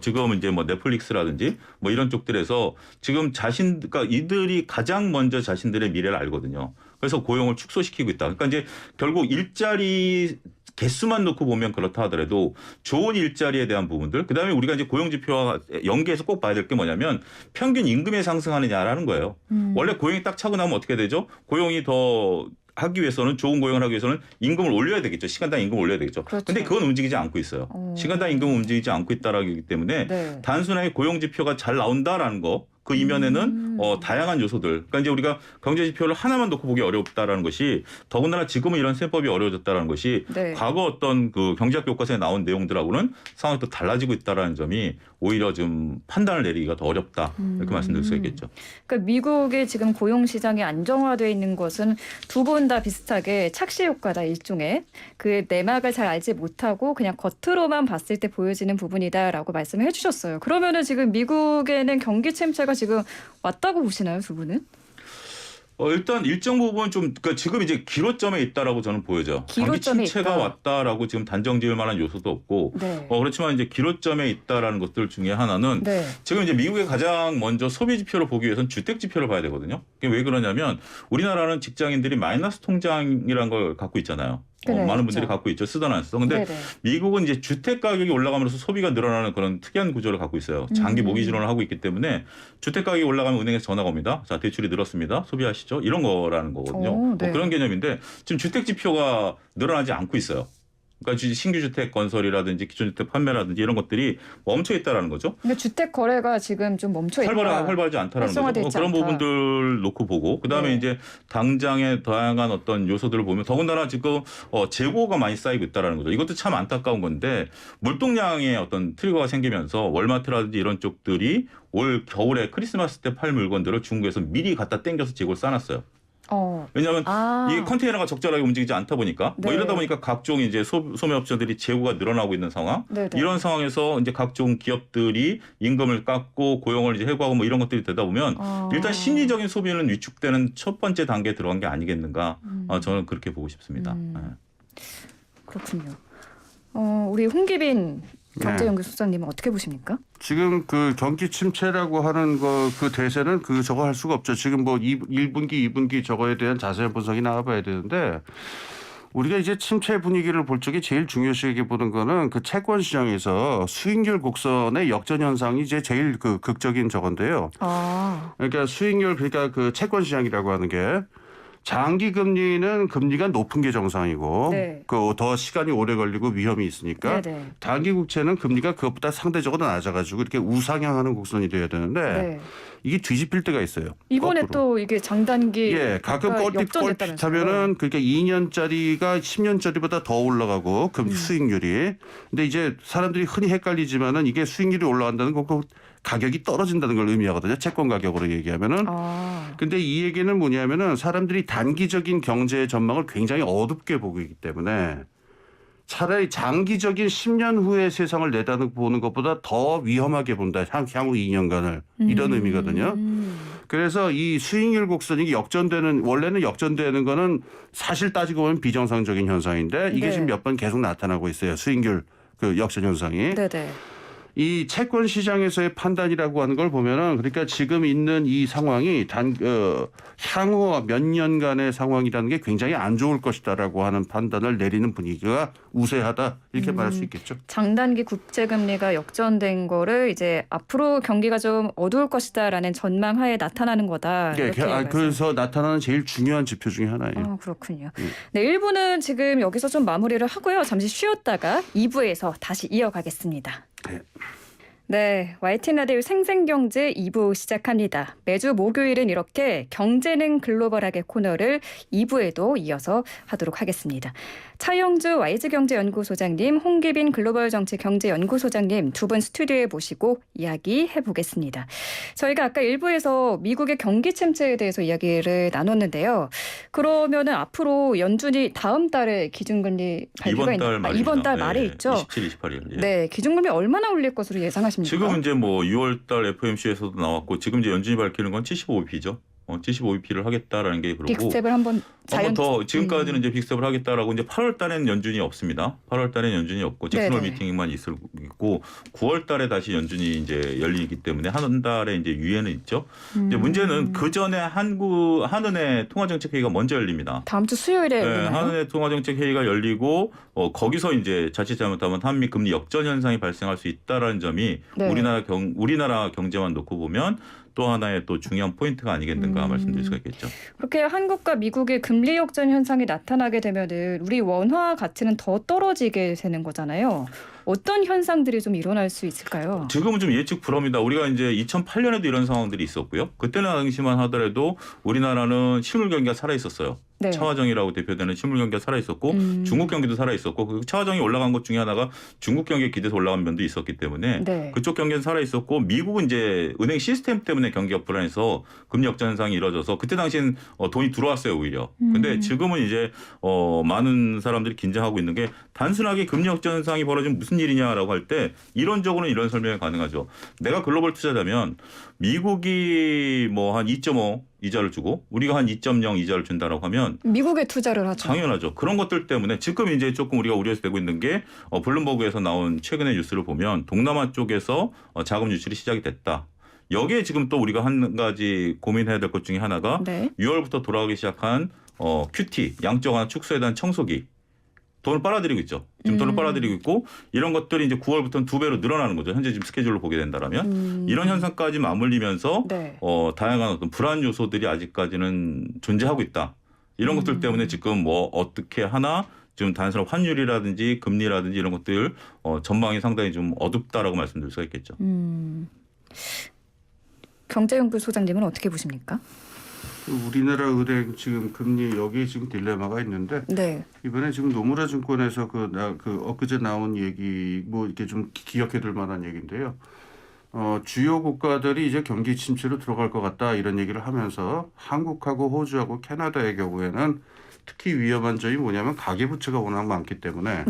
지금 이제 뭐 넷플릭스라든지 뭐 이런 쪽들에서 지금 그러니까 이들이 가장 먼저 자신들의 미래를 알거든요. 그래서 고용을 축소시키고 있다. 그러니까 이제 결국 일자리 개수만 놓고 보면 그렇다 하더라도 좋은 일자리에 대한 부분들, 그다음에 우리가 이제 고용 지표와 연계해서 꼭 봐야 될 게 뭐냐면 평균 임금이 상승하느냐라는 거예요. 원래 고용이 딱 차고 나면 어떻게 되죠? 고용이 더 하기 위해서는 좋은 고용을 하기 위해서는 임금을 올려야 되겠죠. 시간당 임금을 올려야 되겠죠. 그렇죠. 근데 그건 움직이지 않고 있어요. 시간당 임금은 움직이지 않고 있다라기 때문에 네. 단순하게 고용 지표가 잘 나온다라는 거. 그 이면에는 다양한 요소들. 그러니까 이제 우리가 경제 지표를 하나만 놓고 보기 어렵다라는 것이 더군다나 지금은 이런 세법이 어려워졌다라는 것이 네. 과거 어떤 그 경제학 교과서에 나온 내용들하고는 상황이 또 달라지고 있다라는 점이 오히려 좀 판단을 내리기가 더 어렵다. 이렇게 말씀드릴 수가 있겠죠. 그러니까 미국의 지금 고용 시장이 안정화되어 있는 것은 두 분 다 비슷하게 착시 효과다 일종의 그 내막을 잘 알지 못하고 그냥 겉으로만 봤을 때 보여지는 부분이다라고 말씀을 해주셨어요. 그러면은 지금 미국에는 경기 침체가 지금 왔다고 보시나요, 두 분은? 일단 일정 부분 좀 그러니까 지금 이제 기로점에 있다라고 저는 보여져. 경기 기로점에 침체가 있다. 왔다라고 지금 단정 지을 만한 요소도 없고 네. 그렇지만 이제 기로점에 있다라는 것들 중에 하나는 네. 지금 이제 미국의 가장 먼저 소비 지표를 보기 위해서는 주택 지표를 봐야 되거든요. 그게 왜 그러냐면 우리나라는 직장인들이 마이너스 통장이라는 걸 갖고 있잖아요. 그래, 많은 분들이 그렇죠. 갖고 있죠. 쓰던 안 쓰던. 근데 네네. 미국은 이제 주택 가격이 올라가면서 소비가 늘어나는 그런 특이한 구조를 갖고 있어요. 장기 모기 지론을 하고 있기 때문에 주택 가격이 올라가면 은행에서 전화가 옵니다. 자, 대출이 늘었습니다. 소비하시죠. 이런 거라는 거거든요. 네. 그런 개념인데 지금 주택 지표가 늘어나지 않고 있어요. 그러니까 신규 주택 건설이라든지 기존 주택 판매라든지 이런 것들이 멈춰 있다라는 거죠. 근데 주택 거래가 지금 좀 멈춰 있다. 활발하지 않다라는 활성화되지 거죠. 그런 않다. 부분들 놓고 보고 그다음에 네. 이제 당장의 다양한 어떤 요소들을 보면 더군다나 지금 재고가 많이 쌓이고 있다라는 거죠. 이것도 참 안타까운 건데 물동량의 어떤 트리거가 생기면서 월마트라든지 이런 쪽들이 올 겨울에 크리스마스 때 팔 물건들을 중국에서 미리 갖다 땡겨서 재고를 쌓아놨어요. 왜냐하면 이 컨테이너가 적절하게 움직이지 않다 보니까 네. 뭐 이러다 보니까 각종 이제 소매업체들이 재고가 늘어나고 있는 상황. 네네. 이런 상황에서 이제 각종 기업들이 임금을 깎고 고용을 이제 해고하고 뭐 이런 것들이 되다 보면 일단 심리적인 소비는 위축되는 첫 번째 단계에 들어간 게 아니겠는가. 저는 그렇게 보고 싶습니다. 네. 그렇군요. 우리 홍기빈 경제연구소장님은 어떻게 보십니까? 지금 그 경기 침체라고 하는 그 대세는 저거 할 수가 없죠. 지금 뭐 1분기, 2분기 저거에 대한 자세한 분석이 나와봐야 되는데 우리가 이제 침체 분위기를 볼 적에 제일 중요시하게 보는 거는 그 채권 시장에서 수익률 곡선의 역전 현상이 이제 제일 그 극적인 저건데요. 그러니까 수익률 그러니까 그 채권 시장이라고 하는 게 장기 금리는 금리가 높은 게 정상이고 네. 그 더 시간이 오래 걸리고 위험이 있으니까 네네. 단기 국채는 금리가 그것보다 상대적으로 낮아가지고 이렇게 우상향하는 곡선이 돼야 되는데 네. 이게 뒤집힐 때가 있어요. 이번에 거꾸로. 또 이게 장단기 가끔 꼴찌하면은 그러니까 2년짜리가 10년짜리보다 더 올라가고 수익률이. 근데 이제 사람들이 흔히 헷갈리지만은 이게 수익률이 올라간다는 건 그 가격이 떨어진다는 걸 의미하거든요. 채권 가격으로 얘기하면은. 근데 이 얘기는 뭐냐면은 사람들이 단기적인 경제 전망을 굉장히 어둡게 보고 있기 때문에 차라리 장기적인 10년 후의 세상을 내다보는 것보다 더 위험하게 본다. 향후 2년간을. 이런 의미거든요. 그래서 이 수익률 곡선이 원래는 역전되는 거는 사실 따지고 보면 비정상적인 현상인데 이게 네. 지금 몇 번 계속 나타나고 있어요. 수익률 그 역전 현상이. 네네. 이 채권 시장에서의 판단이라고 하는 걸 보면은 그러니까 지금 있는 이 상황이 향후 몇 년간의 상황이라는 게 굉장히 안 좋을 것이다라고 하는 판단을 내리는 분위기가 우세하다 이렇게 말할 수 있겠죠. 장단기 국채 금리가 역전된 거를 이제 앞으로 경기가 좀 어두울 것이다라는 전망하에 나타나는 거다. 이렇게 그래서 나타나는 제일 중요한 지표 중에 하나예요. 그렇군요. 네, 1부는 지금 여기서 좀 마무리를 하고요. 잠시 쉬었다가 2부에서 다시 이어가겠습니다. 네, YTN 라디오 생생경제 2부 시작합니다. 매주 목요일은 이렇게 경제는 글로벌하게 코너를 2부에도 이어서 하도록 하겠습니다. 차영주 YG경제연구소장님, 홍기빈 글로벌정치경제연구소장님 두 분 스튜디오에 모시고 이야기해 보겠습니다. 저희가 아까 1부에서 미국의 경기 침체에 대해서 이야기를 나눴는데요. 그러면은 앞으로 연준이 다음 달에 기준금리 발표가 이번 달 말에 있죠. 27, 28일. 예. 네, 기준금리 얼마나 올릴 것으로 예상하십니까? 지금 이제 뭐 6월달 FOMC에서도 나왔고 지금 이제 연준이 밝히는 건 75bp죠. 75bp를 하겠다라는 게 그러고 빅스텝을 한번 더 지금까지는 이제 빅스텝을 하겠다라고 이제 8월달에는 연준이 없습니다. 8월달에는 연준이 없고 잭슨홀 미팅만 있고 9월달에 다시 연준이 이제 열리기 때문에 한 달에 이제 유예는 있죠. 이제 문제는 그 전에 한은의 통화정책회의가 먼저 열립니다. 다음 주 수요일에 열리나요? 한은의 통화정책회의가 열리고 거기서 이제 자칫 잘못하면 한미 금리 역전 현상이 발생할 수 있다라는 점이 우리나라 경제만 놓고 보면 또 하나의 또 중요한 포인트가 아니겠는가 말씀드릴 수가 있겠죠. 그렇게 한국과 미국의 금리 역전 현상이 나타나게 되면은 우리 원화 가치는 더 떨어지게 되는 거잖아요. 어떤 현상들이 좀 일어날 수 있을까요? 지금은 좀 예측 불허입니다. 우리가 이제 2008년에도 이런 상황들이 있었고요. 그때는 당시만 하더라도 우리나라는 실물 경기가 살아 있었어요. 네. 차화정이라고 대표되는 실물 경기가 살아 있었고 중국 경기도 살아 있었고 그 차화정이 올라간 것 중에 하나가 중국 경기에 기대서 올라간 면도 있었기 때문에 그쪽 경기는 살아 있었고 미국은 이제 은행 시스템 때문에 경기가 불안해서 금리 역전 현상이 이뤄져서 그때 당시엔 돈이 들어왔어요 오히려. 근데 지금은 이제 많은 사람들이 긴장하고 있는 게 단순하게 금리 역전 현상이 벌어지면 무슨 일이냐라고 할 때 이론적으로는 이런 설명이 가능하죠. 내가 글로벌 투자자면 미국이 뭐 한 2.5 이자를 주고 우리가 한 2.0 이자를 준다라고 하면 미국에 투자를 하죠. 당연하죠. 그런 것들 때문에 지금 이제 조금 우리가 우려해서 되고 있는 게 블룸버그에서 나온 최근의 뉴스를 보면 동남아 쪽에서 자금 유출이 시작이 됐다. 여기에 지금 또 우리가 한 가지 고민해야 될 것 중에 하나가 6월부터 돌아가기 시작한 QT 양적 완화 축소에 대한 청소기. 돈을 빨아들이고 있죠. 지금 돈을 빨아들이고 있고 이런 것들이 이제 9월부터는 2배로 늘어나는 거죠. 현재 지금 스케줄로 보게 된다라면 이런 현상까지 맞물리면서 다양한 어떤 불안 요소들이 아직까지는 존재하고 있다. 이런 것들 때문에 지금 뭐 어떻게 하나 지금 단순한 환율이라든지 금리라든지 이런 것들 전망이 상당히 좀 어둡다라고 말씀드릴 수가 있겠죠. 경제연구소장님은 어떻게 보십니까? 우리나라 은행 지금 금리 여기에 지금 딜레마가 있는데 이번에 지금 노무라 증권에서 엊그제 나온 얘기 뭐 이렇게 좀 기억해둘 만한 얘기인데요. 주요 국가들이 이제 경기 침체로 들어갈 것 같다 이런 얘기를 하면서 한국하고 호주하고 캐나다의 경우에는 특히 위험한 점이 뭐냐면 가계부채가 워낙 많기 때문에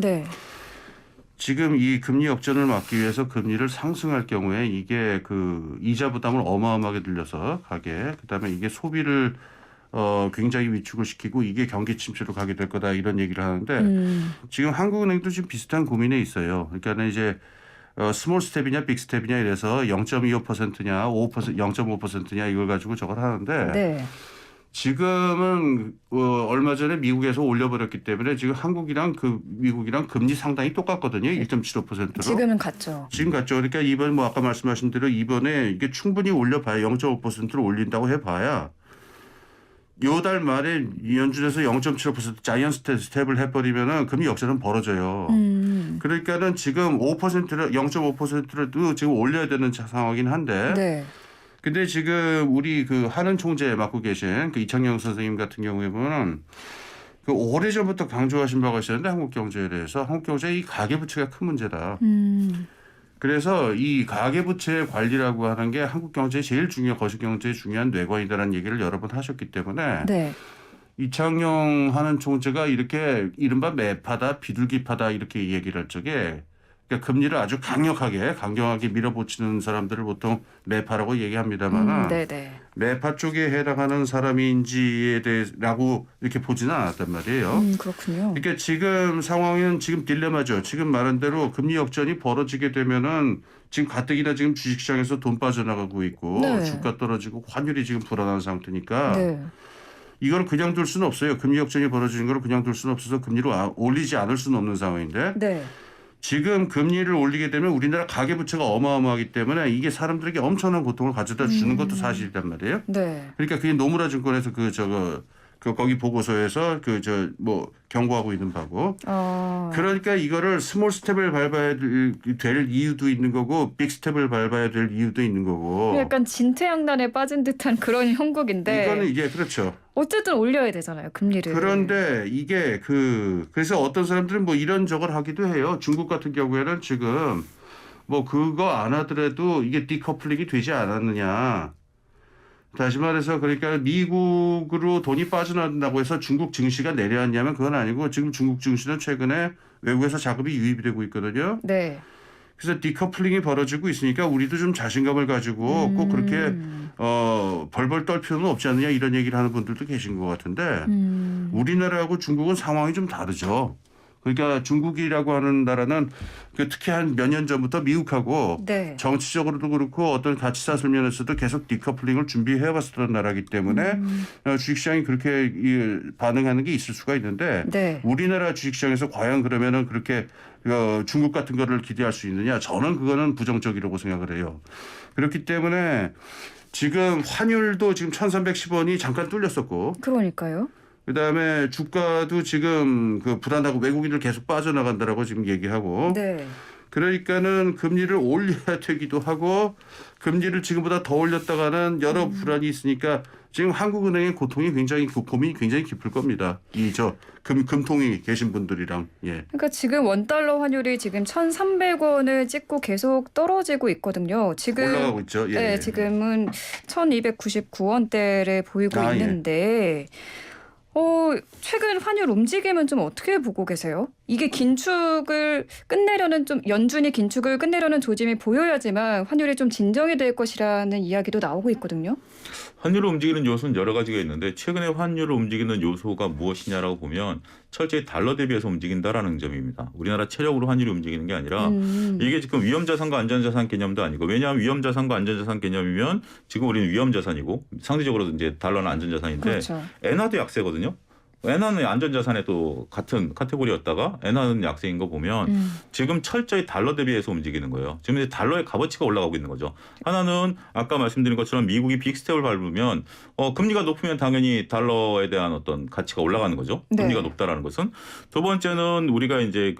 지금 이 금리 역전을 막기 위해서 금리를 상승할 경우에 이게 그 이자 부담을 어마어마하게 들려서 그다음에 이게 소비를 굉장히 위축을 시키고 이게 경기 침체로 가게 될 거다 이런 얘기를 하는데 지금 한국은행도 지금 비슷한 고민에 있어요. 그러니까 이제 스몰 스텝이냐 빅 스텝이냐 이래서 0.25%냐 5% 0.5%냐 이걸 가지고 저걸 하는데 네. 지금은 얼마 전에 미국에서 올려버렸기 때문에 지금 한국이랑 미국이랑 금리 상당히 똑같거든요. 1.75%로. 지금은 같죠. 지금 같죠. 그러니까 이번 뭐 아까 말씀하신 대로 이번에 이게 충분히 올려봐야 0.5%를 올린다고 해봐야 요 달 말에 연준에서 0.75% 자이언 스텝을 해버리면은 금리 역전은 벌어져요. 그러니까는 지금 5%를 0.5%를 지금 올려야 되는 상황이긴 한데. 네. 근데 지금 우리 그 한은 총재 맡고 계신 그 이창영 선생님 같은 경우에 보면 그 오래전부터 강조하신 바가 있었는데 한국 경제에 대해서 한국 경제 이 가계 부채가 큰 문제다. 그래서 이 가계 부채 관리라고 하는 게 한국 경제의 제일 거시 경제의 중요한 뇌관이다라는 얘기를 여러 번 하셨기 때문에 네. 이창용 한은 총재가 이렇게 이른바 매파다 비둘기파다 이렇게 얘기를 할 적에 그러니까 금리를 아주 강경하게 밀어붙이는 사람들을 보통 매파라고 얘기합니다만 네네. 매파 쪽에 해당하는 사람인지에 대해라고 이렇게 보지는 않았단 말이에요. 그렇군요. 그러니까 지금 상황은 지금 딜레마죠. 지금 말한 대로 금리 역전이 벌어지게 되면은 지금 가뜩이나 지금 주식시장에서 돈 빠져나가고 있고 네. 주가 떨어지고 환율이 지금 불안한 상태니까 네. 이걸 그냥 둘 수는 없어요. 금리 역전이 벌어지는 걸 그냥 둘 수는 없어서 금리를 올리지 않을 수는 없는 상황인데 네. 지금 금리를 올리게 되면 우리나라 가계부채가 어마어마하기 때문에 이게 사람들에게 엄청난 고통을 가져다 주는 것도 사실이란 말이에요. 네. 그러니까 그게 노무라 증권에서 거기 보고서에서 경고하고 있는 바고. 그러니까 이거를 스몰 스텝을 밟아야 될 이유도 있는 거고 빅 스텝을 밟아야 될 이유도 있는 거고. 약간 진퇴양난에 빠진 듯한 그런 형국인데. 이거는 이게 그렇죠. 어쨌든 올려야 되잖아요, 금리를. 그런데 이게 그래서 어떤 사람들은 뭐 이런 저걸 하기도 해요. 중국 같은 경우에는 지금 뭐 그거 안 하더라도 이게 디커플링이 되지 않았느냐. 다시 말해서 그러니까 미국으로 돈이 빠져나간다고 해서 중국 증시가 내려왔냐면 그건 아니고 지금 중국 증시는 최근에 외국에서 자금이 유입이 되고 있거든요. 네. 그래서 디커플링이 벌어지고 있으니까 우리도 좀 자신감을 가지고 꼭 그렇게 벌벌 떨 필요는 없지 않느냐 이런 얘기를 하는 분들도 계신 것 같은데 우리나라하고 중국은 상황이 좀 다르죠. 그러니까 중국이라고 하는 나라는 특히 한 몇 년 전부터 미국하고 네. 정치적으로도 그렇고 어떤 가치 사슬 면에서도 계속 디커플링을 준비해왔었던 나라이기 때문에 주식시장이 그렇게 반응하는 게 있을 수가 있는데 네. 우리나라 주식시장에서 과연 그러면은 그렇게 중국 같은 거를 기대할 수 있느냐? 저는 그거는 부정적이라고 생각을 해요. 그렇기 때문에 지금 환율도 지금 1,310원이 잠깐 뚫렸었고 그러니까요. 그다음에 주가도 지금 불안하고 외국인들 계속 빠져나간다라고 지금 얘기하고 네. 그러니까는 금리를 올려야 되기도 하고 금리를 지금보다 더 올렸다가는 여러 불안이 있으니까 지금 한국은행의 고민이 굉장히 깊을 겁니다. 금통이 계신 분들이랑. 예. 그러니까 지금 원달러 환율이 지금 1,300원을 찍고 계속 떨어지고 있거든요. 지금 올라가고 있죠. 예. 네, 지금은 1,299원대를 보이고 있는데 최근 환율 움직임은 좀 어떻게 보고 계세요? 이게 긴축을 끝내려는 연준이 긴축을 끝내려는 조짐이 보여야지만 환율이 좀 진정이 될 것이라는 이야기도 나오고 있거든요. 환율을 움직이는 요소는 여러 가지가 있는데 최근에 환율을 움직이는 요소가 무엇이냐라고 보면 철저히 달러 대비해서 움직인다라는 점입니다. 우리나라 체력으로 환율이 움직이는 게 아니라 이게 지금 위험자산과 안전자산 개념도 아니고 왜냐하면 위험자산과 안전자산 개념이면 지금 우리는 위험자산이고 상대적으로 이제 달러는 안전자산인데 그렇죠. 엔화도 약세거든요. 엔화는 안전자산에 또 같은 카테고리였다가 엔화는 약세인 거 보면 지금 철저히 달러 대비해서 움직이는 거예요. 지금 이제 달러의 값어치가 올라가고 있는 거죠. 하나는 아까 말씀드린 것처럼 미국이 빅스텝을 밟으면 금리가 높으면 당연히 달러에 대한 어떤 가치가 올라가는 거죠. 네. 금리가 높다라는 것은. 두 번째는 우리가 이제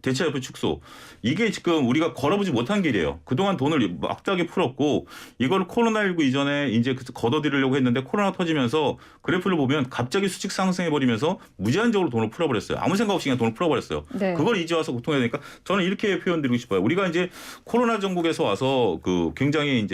대체화폐 축소. 이게 지금 우리가 걸어보지 못한 길이에요. 그동안 돈을 막대하게 풀었고 이걸 코로나19 이전에 이제 걷어들이려고 했는데 코로나 터지면서 그래프를 보면 갑자기 수직 상승해버리면서 무제한적으로 돈을 풀어버렸어요. 아무 생각 없이 그냥 돈을 풀어버렸어요. 네. 그걸 이제 와서 고통해야 되니까 저는 이렇게 표현드리고 싶어요. 우리가 이제 코로나 전국에서 와서 굉장히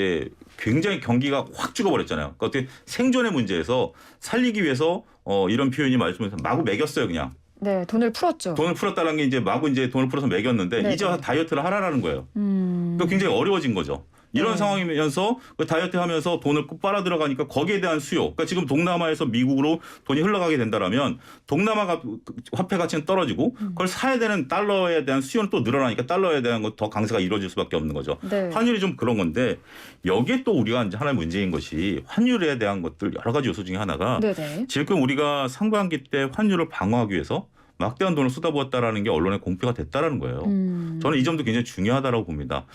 경기가 확 죽어버렸잖아요. 그러니까 어떻게 생존의 문제에서 살리기 위해서 이런 표현이 말씀해서 마구 매겼어요, 그냥. 네, 돈을 풀었죠. 돈을 풀었다는 게 이제 마구 돈을 풀어서 매겼는데 네네. 이제 와서 다이어트를 하라라는 거예요. 그러니까 굉장히 어려워진 거죠. 이런 네. 상황이면서 그 다이어트 하면서 돈을 꼭 빨아 들어가니까 거기에 대한 수요. 그러니까 지금 동남아에서 미국으로 돈이 흘러가게 된다라면 동남아 화폐 가치는 떨어지고 그걸 사야 되는 달러에 대한 수요는 또 늘어나니까 달러에 대한 것 더 강세가 이루어질 수밖에 없는 거죠. 네. 환율이 좀 그런 건데 여기에 또 우리가 이제 하나의 문제인 것이 환율에 대한 것들 여러 가지 요소 중에 하나가 네네. 지금 우리가 상반기 때 환율을 방어하기 위해서 막대한 돈을 쏟아부었다라는 게 언론에 공표가 됐다라는 거예요. 저는 이 점도 굉장히 중요하다고 봅니다.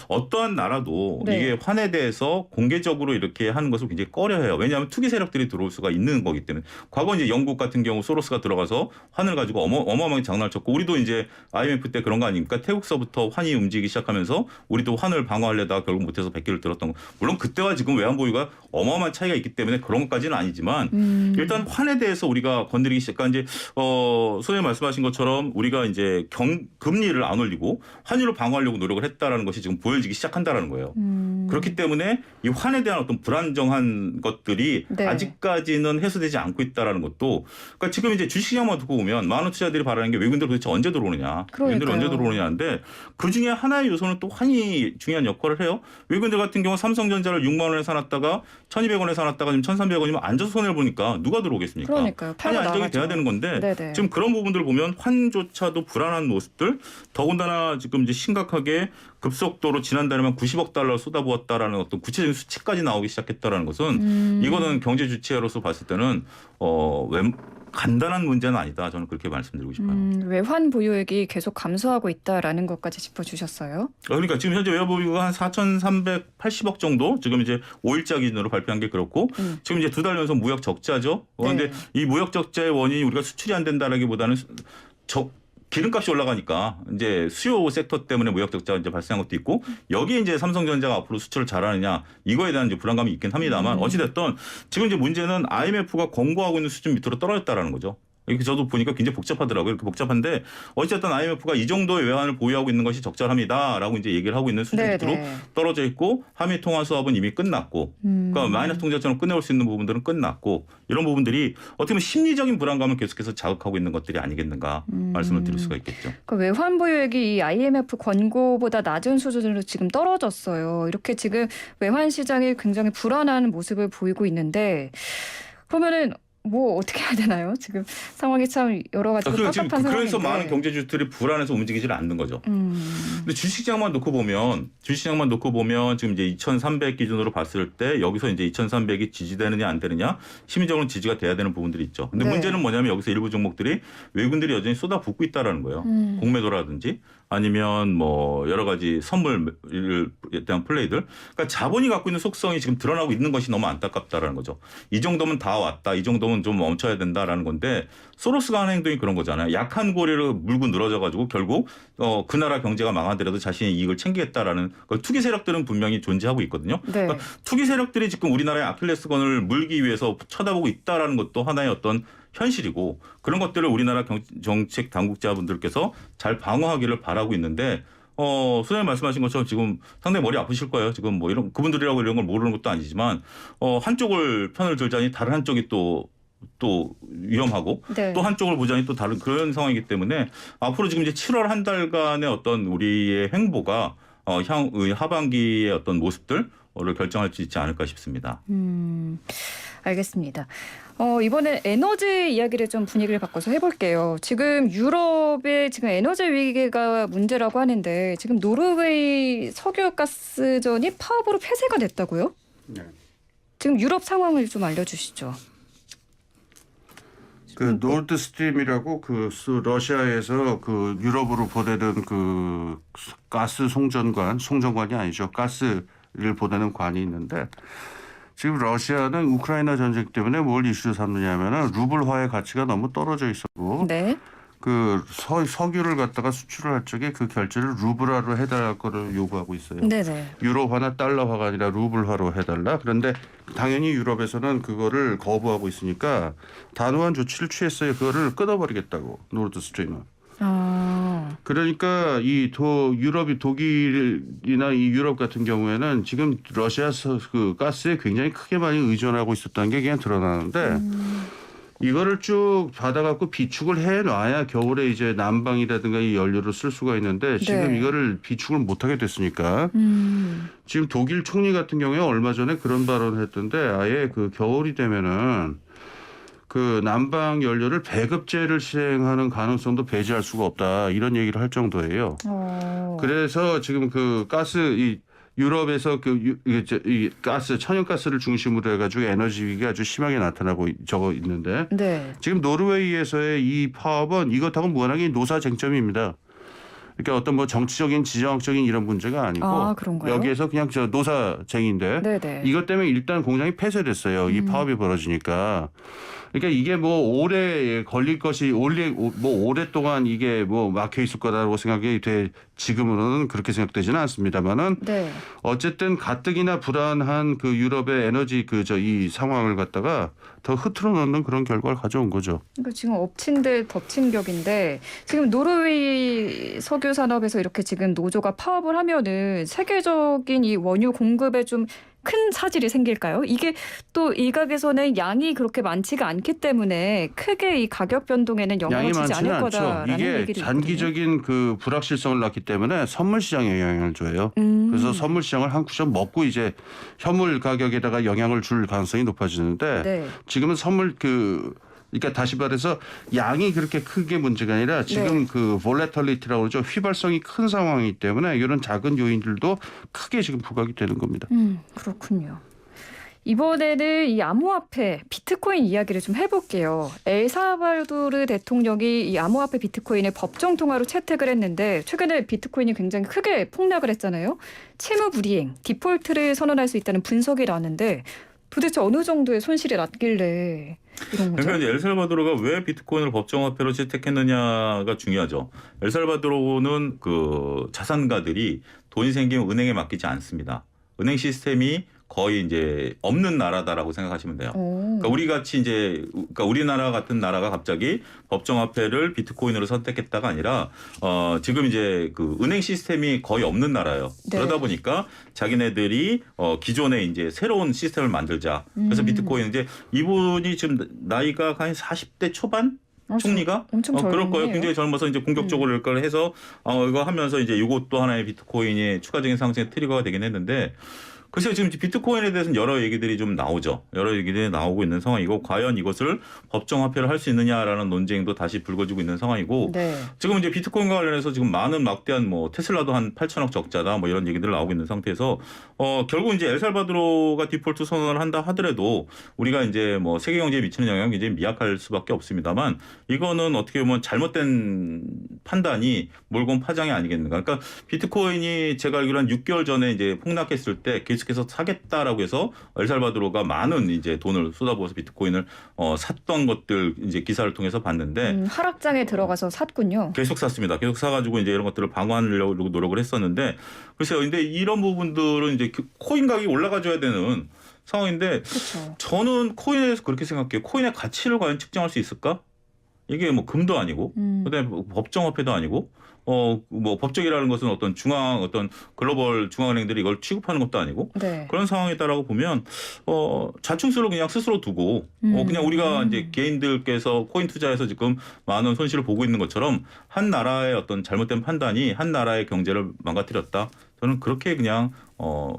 어떠한 나라도 네. 이게 환에 대해서 공개적으로 이렇게 하는 것을 굉장히 꺼려해요. 왜냐하면 투기 세력들이 들어올 수가 있는 거기 때문에. 과거 이제 영국 같은 경우 소로스가 들어가서 환을 가지고 어마어마하게 장난을 쳤고 우리도 이제 IMF 때 그런 거 아닙니까? 태국서부터 환이 움직이기 시작하면서 우리도 환을 방어하려다가 결국 못해서 100개를 들었던 거. 물론 그때와 지금 외환 보유가 어마어마한 차이가 있기 때문에 그런 것까지는 아니지만 일단 환에 대해서 우리가 건드리기 시작한 이제 소장님 말씀하신 것처럼 우리가 이제 금리를 안 올리고 환율을 방어하려고 노력을 했다라는 것이 지금 보여지기 시작한다라는 거예요. 그렇기 때문에 이 환에 대한 어떤 불안정한 것들이 네. 아직까지는 해소되지 않고 있다라는 것도 그러니까 지금 이제 주식시장만 두고 보면 많은 투자들이 바라는 게 외국인들 도대체 언제 들어오느냐. 외국인들 언제 들어오느냐인데 그중에 하나의 요소는 또 환이 중요한 역할을 해요. 외국인들 같은 경우 삼성전자를 6만 원에 사놨다가 1,200원에 사놨다가 지금 1,300원이면 앉아서 손해를 보니까 누가 들어오겠습니까? 그러니까요. 환이 안정이 나가죠. 돼야 되는 건데 네네. 지금 그런 부분들을 보면 환조차도 불안한 모습들 더군다나 지금 이제 심각하게 급속도로 지난달에만 90억 달러 쏟아부었다라는 어떤 구체적인 수치까지 나오기 시작했다라는 것은 이거는 경제 주체로서 봤을 때는 간단한 문제는 아니다. 저는 그렇게 말씀드리고 싶어요. 외환 보유액이 계속 감소하고 있다라는 것까지 짚어주셨어요. 그러니까 지금 현재 외환 보유가 한 4,380억 정도 지금 이제 5일자 기준으로 발표한 게 그렇고 지금 이제 2달 연속 무역 적자죠. 그런데 네. 이 무역 적자의 원인이 우리가 수출이 안 된다라기보다는 기름값이 올라가니까 이제 수요 섹터 때문에 무역 적자가 이제 발생한 것도 있고 여기에 이제 삼성전자가 앞으로 수출을 잘하느냐 이거에 대한 이제 불안감이 있긴 합니다만 어찌됐든 지금 이제 문제는 IMF가 권고하고 있는 수준 밑으로 떨어졌다라는 거죠. 이렇게 저도 보니까 굉장히 복잡하더라고요. 이렇게 복잡한데 어쨌든 IMF가 이 정도의 외환을 보유하고 있는 것이 적절합니다라고 이제 얘기를 하고 있는 수준 밑으로 떨어져 있고 한미 통화 수합은 이미 끝났고 그러니까 마이너스 통제처럼 끝내올 수 있는 부분들은 끝났고 이런 부분들이 어떻게 보면 심리적인 불안감을 계속해서 자극하고 있는 것들이 아니겠는가 말씀을 드릴 수가 있겠죠. 그 외환 보유액이 이 IMF 권고보다 낮은 수준으로 지금 떨어졌어요. 이렇게 지금 외환 시장이 굉장히 불안한 모습을 보이고 있는데 그러면은 뭐 어떻게 해야 되나요? 지금 상황이 참 여러 가지로 답답한 상황인데. 그래서 많은 경제주들이 불안해서 움직이질 않는 거죠. 근데 주식시장만 놓고 보면 지금 이제 2,300 기준으로 봤을 때 여기서 이제 2,300이 지지되느냐 안 되느냐 심리적으로는 지지가 돼야 되는 부분들이 있죠. 근데 네. 문제는 뭐냐면 여기서 일부 종목들이 외국인들이 여전히 쏟아붓고 있다라는 거예요. 공매도라든지 아니면 뭐 여러 가지 선물에 대한 플레이들. 그러니까 자본이 갖고 있는 속성이 지금 드러나고 있는 것이 너무 안타깝다라는 거죠. 이 정도면 다 왔다. 이 정도면 좀 멈춰야 된다라는 건데 소로스가 하는 행동이 그런 거잖아요. 약한 고리를 물고 늘어져 가지고 결국 그 나라 경제가 망하더라도 자신의 이익을 챙기겠다라는 투기 세력들은 분명히 존재하고 있거든요. 네. 그러니까 투기 세력들이 지금 우리나라의 아킬레스건을 물기 위해서 쳐다보고 있다라는 것도 하나의 어떤 현실이고 그런 것들을 우리나라 정책 당국자분들께서 잘 방어하기를 바라고 있는데 소장님 말씀하신 것처럼 지금 상당히 머리 아프실 거예요. 지금 뭐 이런 그분들이라고 이런 걸 모르는 것도 아니지만 한쪽을 편을 들자니 다른 한쪽이 또 위험하고 네. 또 한쪽을 보자니 또 다른 그런 상황이기 때문에 앞으로 지금 이제 7월 한 달간의 어떤 우리의 행보가 향후 하반기의 어떤 모습들을 결정할 수 있지 않을까 싶습니다. 알겠습니다. 이번에 에너지 이야기를 좀 분위기를 바꿔서 해볼게요. 지금 유럽의 지금 에너지 위기가 문제라고 하는데 지금 노르웨이 석유가스전이 파업으로 폐쇄가 됐다고요? 네. 지금 유럽 상황을 좀 알려주시죠. 그 노르드 스트림이라고 그 러시아에서 그 유럽으로 보내는 그 가스 송전관이 아니죠. 가스를 보내는 관이 있는데 지금 러시아는 우크라이나 전쟁 때문에 뭘 이슈로 삼느냐면은 루블화의 가치가 너무 떨어져 있었고 네. 그 석유를 갖다가 수출을 할 적에 그 결제를 루블화로 해달라는 거를 요구하고 있어요. 네네. 유로화나 달러화가 아니라 루블화로 해달라. 그런데 당연히 유럽에서는 그거를 거부하고 있으니까 단호한 조치를 취했어요. 그거를 끊어버리겠다고 노르드 스트림은. 그러니까 유럽이 독일이나 이 유럽 같은 경우에는 지금 러시아 그 가스에 굉장히 크게 많이 의존하고 있었다는 게 그냥 드러나는데 이거를 쭉 받아갖고 비축을 해놔야 겨울에 이제 난방이라든가 이 연료를 쓸 수가 있는데 지금 네. 이거를 비축을 못하게 됐으니까 지금 독일 총리 같은 경우에 얼마 전에 그런 발언을 했던데 아예 그 겨울이 되면은 그 난방 연료를 배급제를 시행하는 가능성도 배제할 수가 없다 이런 얘기를 할 정도예요. 그래서 지금 그 가스 이 유럽에서 이 가스 천연가스를 중심으로 해가지고 에너지 위기가 아주 심하게 나타나고 저거 있는데 네. 지금 노르웨이에서의 이 파업은 이것하고 무관하게 노사 쟁점입니다. 그러니까 어떤 뭐 정치적인 지정학적인 이런 문제가 아니고 아, 그런가요? 여기에서 그냥 저 노사쟁인데 네네. 이것 때문에 일단 공장이 폐쇄됐어요. 이 파업이 벌어지니까. 그러니까 이게 뭐 오래 걸릴 것이 뭐 오랫동안 이게 뭐 막혀 있을 거다라고 생각이 돼 지금으로는 그렇게 생각되지는 않습니다만은 네. 어쨌든 가뜩이나 불안한 그 유럽의 에너지 이 상황을 갖다가 더 흐트러 놓는 그런 결과를 가져온 거죠. 그러니까 지금 엎친 데 덮친 격인데 지금 노르웨이 석유 산업에서 이렇게 지금 노조가 파업을 하면은 세계적인 이 원유 공급에 좀 큰 차질이 생길까요? 이게 또 일각에서는 양이 그렇게 많지가 않기 때문에 크게 이 가격 변동에는 영향을 양이 주지 많지는 않을 않죠. 거다라는 이게 얘기를 단기적인 그 불확실성을 낳기 때문에 선물 시장에 영향을 줘요. 그래서 선물 시장을 한 쿠션 먹고 이제 현물 가격에다가 영향을 줄 가능성이 높아지는데 네. 지금은 선물 그러니까 다시 말해서 양이 그렇게 크게 문제가 아니라 지금 네. 그 볼레털리티라고 그러죠. 휘발성이 큰 상황이기 때문에 이런 작은 요인들도 크게 지금 부각이 되는 겁니다. 그렇군요. 이번에는 이 암호화폐 비트코인 이야기를 좀 해볼게요. 엘살바도르 대통령이 이 암호화폐 비트코인을 법정 통화로 채택을 했는데 최근에 비트코인이 굉장히 크게 폭락을 했잖아요. 채무 불이행, 디폴트를 선언할 수 있다는 분석이 나왔는데 도대체 어느 정도의 손실이 났길래 이런 거죠? 그러니까 이제 엘살바도르가 왜 비트코인을 법정화폐로 채택했느냐가 중요하죠. 엘살바도르는 그 자산가들이 돈이 생기면 은행에 맡기지 않습니다. 은행 시스템이 거의 이제 없는 나라다라고 생각하시면 돼요. 그러니까 우리 같이 이제 그러니까 우리나라 같은 나라가 갑자기 법정화폐를 비트코인으로 선택했다가 아니라 지금 이제 그 은행 시스템이 거의 없는 나라예요. 네. 그러다 보니까 자기네들이 기존에 이제 새로운 시스템을 만들자. 그래서 비트코인 이제 이분이 지금 나이가 한 40대 초반? 총리가 엄청 그럴 거예요. 젊네요. 굉장히 젊어서 이제 본격적으로 이걸 해서 이거 하면서 이제 이것도 하나의 비트코인이 추가적인 상승의 트리거가 되긴 했는데 글쎄요, 지금 비트코인에 대해서는 여러 얘기들이 좀 나오죠. 여러 얘기들이 나오고 있는 상황이고 과연 이것을 법정화폐를 할 수 있느냐라는 논쟁도 다시 불거지고 있는 상황이고 네. 지금 이제 비트코인과 관련해서 지금 많은 막대한 뭐 테슬라도 한 8천억 적자다 뭐 이런 얘기들 나오고 있는 상태에서 결국 이제 엘살바도르가 디폴트 선언을 한다 하더라도 우리가 이제 뭐 세계 경제에 미치는 영향이 굉장히 미약할 수밖에 없습니다만 이거는 어떻게 보면 잘못된 판단이 몰고 파장이 아니겠는가. 그러니까 비트코인이 제가 알기로는 6개월 전에 이제 폭락했을 때 계속해서 사겠다라고 해서 엘살바도르가 많은 이제 돈을 쏟아부어서 비트코인을 샀던 것들 이제 기사를 통해서 봤는데 하락장에 들어가서 샀군요. 계속 샀습니다. 계속 사가지고 이제 이런 것들을 방어하려고 노력을 했었는데 글쎄요. 근데 이런 부분들은 이제 코인 가격이 올라가줘야 되는 상황인데 그렇죠. 저는 코인에 대해서 그렇게 생각해요. 코인의 가치를 과연 측정할 수 있을까? 이게 뭐 금도 아니고, 그다음에 뭐 법정화폐도 아니고, 뭐 법정이라는 것은 어떤 글로벌 중앙은행들이 이걸 취급하는 것도 아니고, 네. 그런 상황이다라고 보면, 자충수를 그냥 스스로 두고, 그냥 우리가 이제 개인들께서 코인 투자해서 지금 많은 손실을 보고 있는 것처럼 한 나라의 어떤 잘못된 판단이 한 나라의 경제를 망가뜨렸다. 저는 그렇게 그냥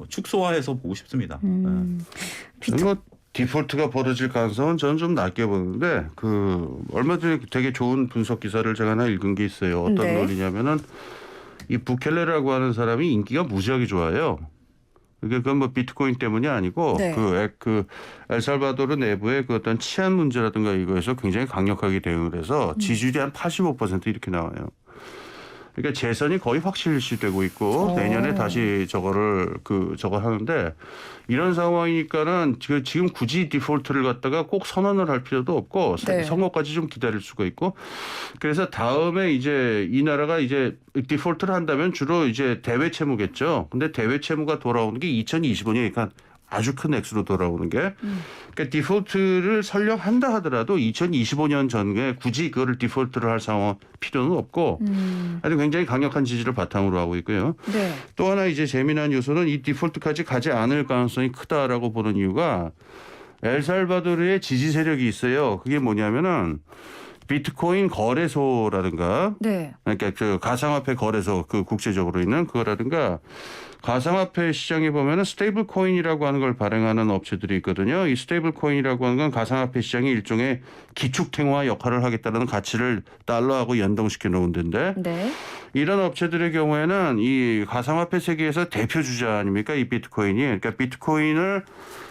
축소화해서 보고 싶습니다. 뭐 디폴트가 벌어질 가능성은 저는 좀 낮게 보는데 얼마 전에 되게 좋은 분석 기사를 제가 하나 읽은 게 있어요. 어떤 네. 논리냐면은 이 부켈레라고 하는 사람이 인기가 무지하게 좋아요. 그건 뭐 비트코인 때문이 아니고 네. 그 엘살바도르 내부의 그 어떤 치안 문제라든가 이거에서 굉장히 강력하게 대응을 해서 지지율이 한 85% 이렇게 나와요. 그러니까 재선이 거의 확실시되고 있고 내년에 다시 저거 하는데 이런 상황이니까는 지금 굳이 디폴트를 갖다가 꼭 선언을 할 필요도 없고 네. 선거까지 좀 기다릴 수가 있고 그래서 다음에 이제 이 나라가 이제 디폴트를 한다면 주로 이제 대외 채무겠죠. 근데 대외 채무가 돌아오는 게 2025년이니까 아주 큰 액수로 돌아오는 게 그러니까 디폴트를 설령 한다 하더라도 2025년 전에 굳이 그거를 디폴트를 할 상황 필요는 없고 아주 굉장히 강력한 지지를 바탕으로 하고 있고요. 네. 또 하나 이제 재미난 요소는 이 디폴트까지 가지 않을 가능성이 크다라고 보는 이유가 엘살바도르의 지지 세력이 있어요. 그게 뭐냐면은 비트코인 거래소라든가 네. 그러니까 그 가상화폐 거래소 그 국제적으로 있는 그거라든가 가상화폐 시장에 보면은 스테이블 코인이라고 하는 걸 발행하는 업체들이 있거든요. 이 스테이블 코인이라고 하는 건 가상화폐 시장의 일종의 기축탱화 역할을 하겠다는 가치를 달러하고 연동시켜 놓은 데인데 네. 이런 업체들의 경우에는 이 가상화폐 세계에서 대표 주자 아닙니까? 이 비트코인이. 그러니까 비트코인을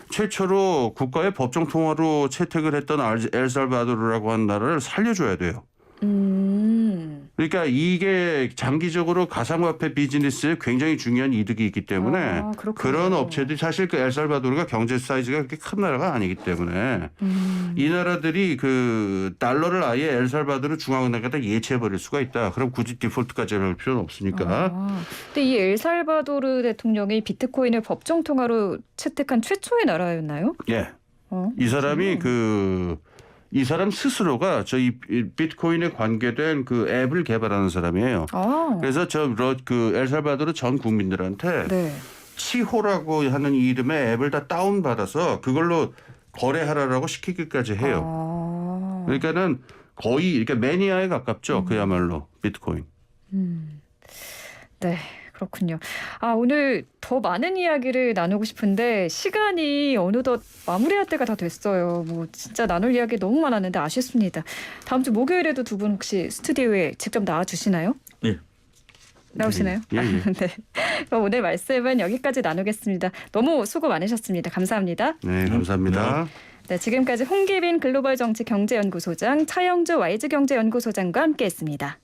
최초로 국가의 법정 통화로 채택을 했던 엘살바도르라고 하는 나라를 살려줘야 돼요. 그러니까 이게 장기적으로 가상화폐 비즈니스에 굉장히 중요한 이득이 있기 때문에 아, 그렇군요. 그런 업체들이 사실 그 엘살바도르가 경제 사이즈가 그렇게 큰 나라가 아니기 때문에 이 나라들이 그 달러를 아예 엘살바도르 중앙은행에다 예치해 버릴 수가 있다. 그럼 굳이 디폴트까지 할 필요는 없으니까. 근데 이 엘살바도르 대통령이 비트코인을 법정 통화로 채택한 최초의 나라였나요? 예. 이 사람이 이 사람 스스로가 저희 비트코인에 관계된 그 앱을 개발하는 사람이에요. 그래서 그 엘살바도르 전 국민들한테 네. 치호라고 하는 이름의 앱을 다 다운받아서 그걸로 거래하라라고 시키기까지 해요. 그러니까는 거의 이렇게 매니아에 가깝죠. 그야말로 비트코인. 네. 그렇군요. 오늘 더 많은 이야기를 나누고 싶은데 시간이 어느덧 마무리할 때가 다 됐어요. 뭐 진짜 나눌 이야기 너무 많았는데 아쉽습니다. 다음 주 목요일에도 두 분 혹시 스튜디오에 직접 나와 주시나요? 예. 나오시나요? 예. 네. 그럼 오늘 말씀은 여기까지 나누겠습니다. 너무 수고 많으셨습니다. 감사합니다. 네, 감사합니다. 네, 지금까지 홍기빈 글로벌 정치 경제연구소장, 차영주 YG경제연구소장과 함께했습니다.